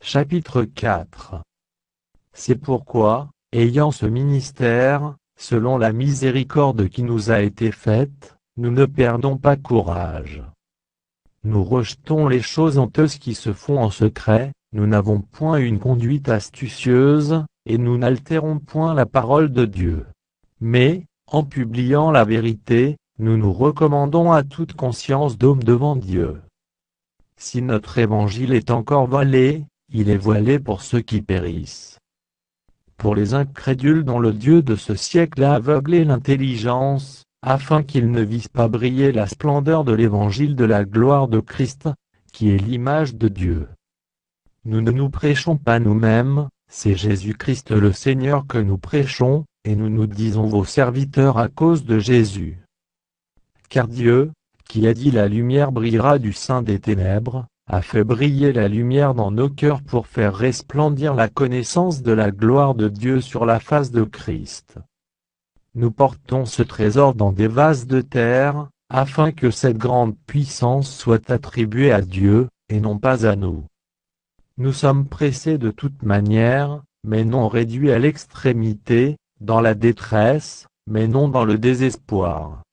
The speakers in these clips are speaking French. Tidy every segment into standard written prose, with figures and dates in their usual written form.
Chapitre 4. C'est pourquoi, ayant ce ministère, selon la miséricorde qui nous a été faite, nous ne perdons pas courage. Nous rejetons les choses honteuses qui se font en secret, nous n'avons point une conduite astucieuse, et nous n'altérons point la parole de Dieu. Mais, en publiant la vérité, nous nous recommandons à toute conscience d'homme devant Dieu. Si notre évangile est encore voilé, il est voilé pour ceux qui périssent. Pour les incrédules dont le Dieu de ce siècle a aveuglé l'intelligence, afin qu'ils ne vissent pas briller la splendeur de l'évangile de la gloire de Christ, qui est l'image de Dieu. Nous ne nous prêchons pas nous-mêmes, c'est Jésus-Christ le Seigneur que nous prêchons, et nous nous disons vos serviteurs à cause de Jésus. Car Dieu, qui a dit la lumière brillera du sein des ténèbres, a fait briller la lumière dans nos cœurs pour faire resplendir la connaissance de la gloire de Dieu sur la face de Christ. Nous portons ce trésor dans des vases de terre, afin que cette grande puissance soit attribuée à Dieu, et non pas à nous. Nous sommes pressés de toute manière, mais non réduits à l'extrémité, dans la détresse, mais non dans le désespoir.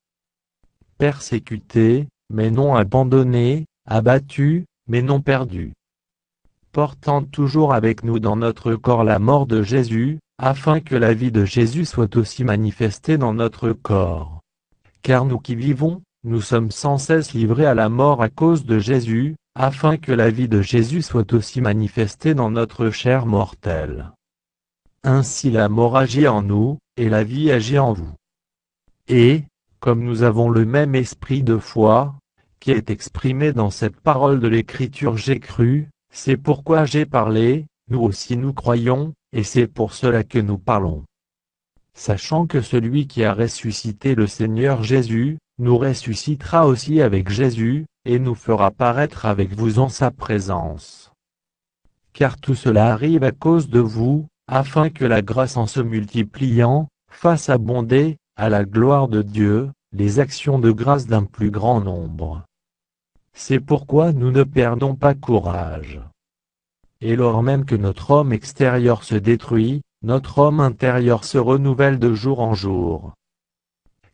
Persécutés, mais non abandonnés, abattus, mais non perdus. Portant toujours avec nous dans notre corps la mort de Jésus, afin que la vie de Jésus soit aussi manifestée dans notre corps. Car nous qui vivons, nous sommes sans cesse livrés à la mort à cause de Jésus, afin que la vie de Jésus soit aussi manifestée dans notre chair mortelle. Ainsi la mort agit en nous, et la vie agit en vous. Et, comme nous avons le même esprit de foi, qui est exprimé dans cette parole de l'Écriture j'ai cru, c'est pourquoi j'ai parlé, nous aussi nous croyons, et c'est pour cela que nous parlons. Sachant que celui qui a ressuscité le Seigneur Jésus, nous ressuscitera aussi avec Jésus, et nous fera paraître avec vous en sa présence. Car tout cela arrive à cause de vous, afin que la grâce en se multipliant, fasse abonder, à la gloire de Dieu, les actions de grâce d'un plus grand nombre. C'est pourquoi nous ne perdons pas courage. Et lors même que notre homme extérieur se détruit, notre homme intérieur se renouvelle de jour en jour.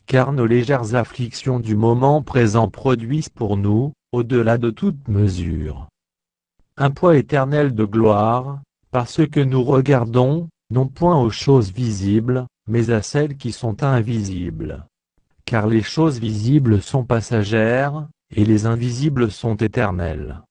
Car nos légères afflictions du moment présent produisent pour nous, au-delà de toute mesure, un poids éternel de gloire, parce que nous regardons, non point aux choses visibles, mais à celles qui sont invisibles. Car les choses visibles sont passagères, et les invisibles sont éternelles.